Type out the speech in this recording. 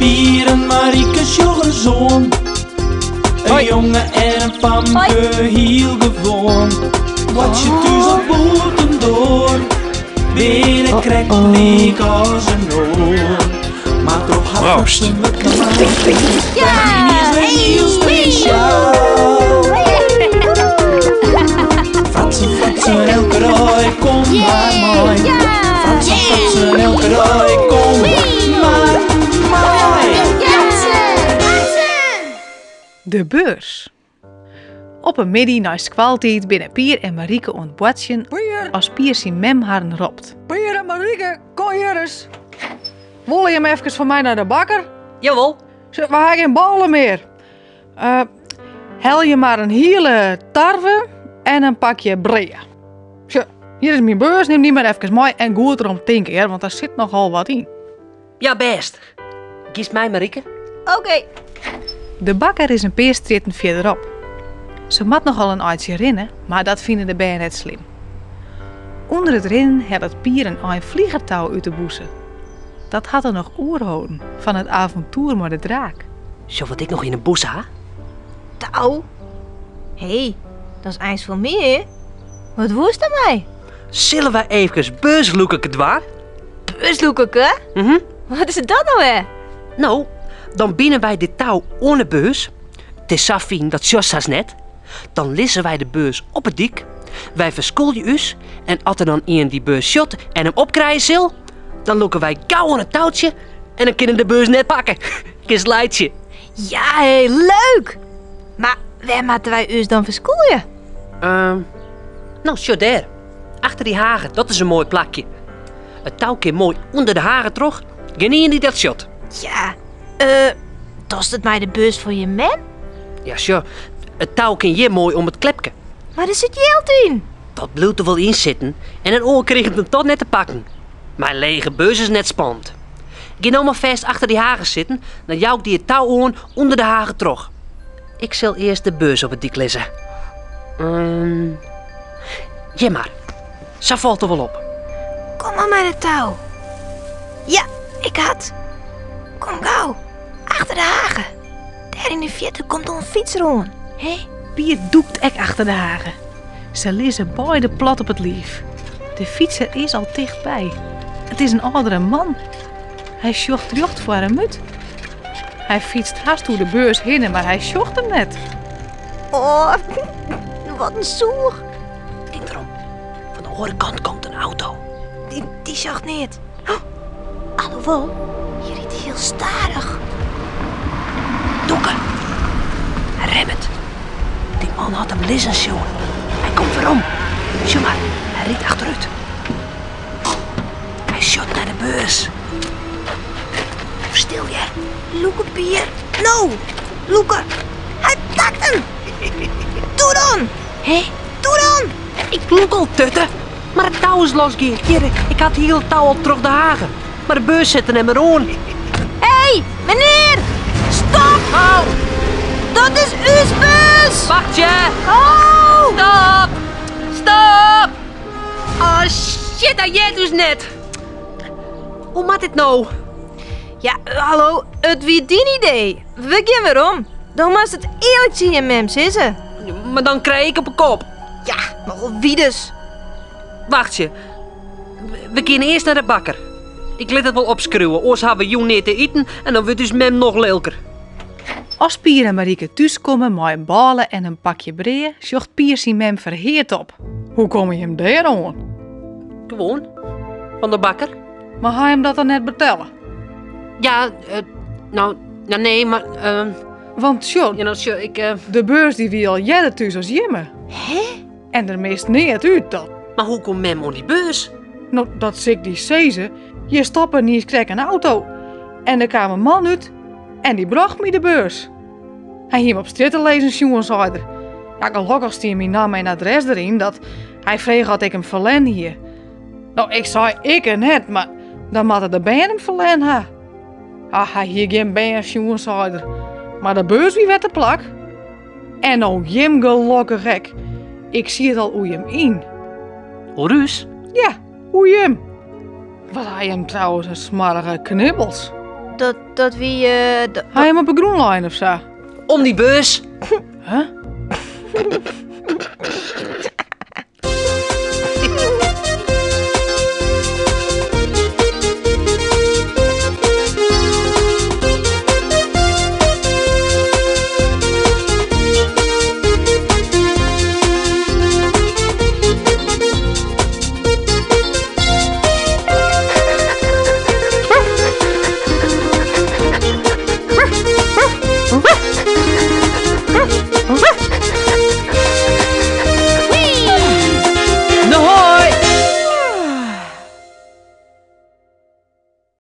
Pier en Marieke sjoggen een zoon. Een jongen en een famke heel gewoon. Wat je thuis op boeten door. Weer een krek leek als een oor. Maar toch had ze me klaar. Ja, die is heel speciaal. Fratsen, elke rij, kom maar mooi. Fratsen, elke rij, kom maar mooi. De beurs. Op een middag na squaltijd binnen Pier en Marieke ontboetsen als Pier zijn mem haar ropt. Pier en Marieke, kom hier eens. Wil je hem even van mij naar de bakker? Jawel. We hebben geen ballen meer. Hel je maar een hele tarwe en een pakje breien. Zo, hier is mijn beurs, neem die maar even mee en goed erom denken, hè, want daar zit nogal wat in. Ja, best. Kies mij, Marieke. Oké. De bakker is een paar stritten verderop. Ze mat nogal een uitje rennen, maar dat vinden de bijen net slim. Onder het rennen had het Pier een vliegertouw uit de boeze. Dat had er nog oorhouden van het avontuur met de draak. Zo wat ik nog in een boes ha? Touw. Hé, dat is eens voor meer. Wat woest aan mij? Zullen wij even beursloeken waar? Busloekeke? Wat is dat nou weer? Nou, dan binnen wij dit touw ohne beurs. Het is zo fijn, dat Jossas net. Dan lissen wij de beurs op het dik. Wij verschooljen us. En als er dan iemand die beurs shot en hem opkrijgen zil, dan loeken wij gauw aan het touwtje en dan kunnen de beurs net pakken. Kis leidje. Ja, hé, leuk. Maar waar moeten wij us dan verschooljen? Nou, zo daar. Achter die hagen, dat is een mooi plakje. Het touwtje mooi onder de hagen terug. Geen die dat shot. Ja, tost het mij de beurs voor je mem? Ja, zo. Het touwtje je mooi om het klepje. Waar is het geld in? Dat bloed er wel in zitten en een oor kreeg het hem toch net te pakken. Mijn lege beurs is net spannend. Ga nou maar vast achter die hagen zitten, dan jouw ik die het touw aan onder de hagen terug. Ik zal eerst de beurs op het dik lezen. Ja maar, zo valt er wel op. Kom maar met het touw. Ja, ik had. Kom gauw. Achter de hagen. Daar in de verte komt al een fiets rond. Hé? Pier doekt ek achter de hagen. Ze lezen beide plat op het lief. De fietser is al dichtbij. Het is een oudere man. Hij sjocht terug voor een mut. Hij fietst haast door de beurs heen, maar hij sjocht hem net. Oh, wat een zoer. Denk erom, van de andere kant komt een auto. Die zag niet. Oh, alhoewel, je riet heel stadig. Donker. Rem het. Die man had hem lissen, jongen. Hij komt weer om. Zie maar, hij riet achteruit. Hij shot naar de beurs. Stil je. Loeke Pier. No, Loeke. Hij pakt hem. Doe dan. Hé, doe dan. Ik loek al tutten, maar het touw is losgegaan. Hier, ik had hier het touw al terug de hagen. Maar de beurs zit er net meer aan. Hé, meneer. Stop. Oh, Dat is uw bus. wacht je. Oh. Stop. Stop. Oh shit, dat jij dus net. Hoe maakt dit nou? Ja, hallo. Het wie die idee. We gaan weer om. Dan moest het eerlijk zien, mem, zissen. Maar dan krijg ik op een kop. Ja, nogal wie dus. Wacht je. We kunnen eerst naar de bakker. Ik let het wel opschreeuwen, anders hebben we jou niet te eten en dan wordt dus mem nog lelijker. Als Pier en Marieke thuiskomen met een ballen en een pakje breien, sjocht Pier zijn mem verheerd op. Hoe kom je hem daar aan? Gewoon. Van de bakker. Maar ga je hem dat dan net vertellen? Ja, nou nee, maar Want John, you know, sure, de beurs die wie al jaren thuis als jemme. Hé? En er meest niet uit dat. maar hoe komt mem op die beurs? Nou, dat zik die zezen. Je stappen niet eens krijg een auto. En er kwam een man uit en die bracht me de beurs. Hij hier op straat te lezen, jongens, zei er. Ja, gelukkig stond mijn naam en adres erin dat hij vreeg had ik hem verlen hier. Nou, ik zei ik er net, maar dan moeten de band hem verlen ha. Ah, hij hier geen band, jongens, zei er. Maar de beurs wie werd de plak. En nou, jim gelukkig gek. Ik zie het al hoe je hem in. Horus? Ja, hoe je hem. Wat hij hem trouwens een smarrige knibbels. dat wie... Ga je hem op een groenlijn of zo? Om die beurs. Huh?